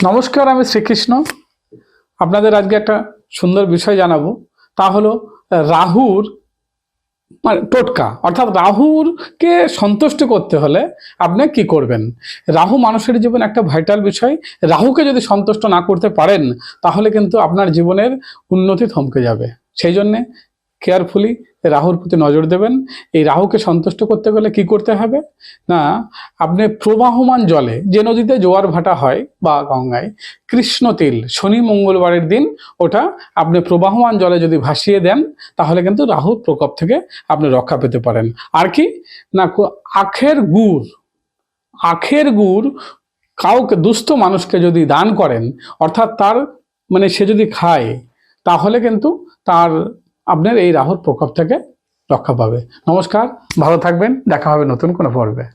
নমস্কার, আমি শ্রীকৃষ্ণ। আপনাদের আজকে একটা সুন্দর বিষয় জানাবো, তা হলো রাহুর টোটকা। অর্থাৎ রাহুরকে সন্তুষ্ট করতে হলে আপনি কি করবেন। রাহু মানুষের জীবনে একটা ভাইটাল বিষয়। রাহুকে যদি সন্তুষ্ট না করতে পারেন তাহলে কিন্তু আপনার জীবনের উন্নতি থমকে যাবে। সেই জন্যে কেয়ারফুলি রাহুর প্রতি নজর দেবেন। এই রাহুকে সন্তুষ্ট করতে গেলে কি করতে হবে না, আপনি প্রবাহমান জলে, যে নদীতে জোয়ার ভাটা হয় বা গঙ্গায়, কৃষ্ণ তিল শনি মঙ্গলবারের দিন ওটা আপনি প্রবাহমান জলে যদি ভাসিয়ে দেন তাহলে কিন্তু রাহুর প্রকোপ থেকে আপনি রক্ষা পেতে পারেন। আর কি না, আখের গুড় কাউকে, দুস্থ মানুষকে যদি দান করেন, অর্থাৎ তার সে যদি খায়, তাহলে কিন্তু তার আপনার এই রাহুর প্রকোপ থেকে রক্ষা পাবে। নমস্কার, ভালো থাকবেন, দেখা হবে নতুন কোনো পর্বে।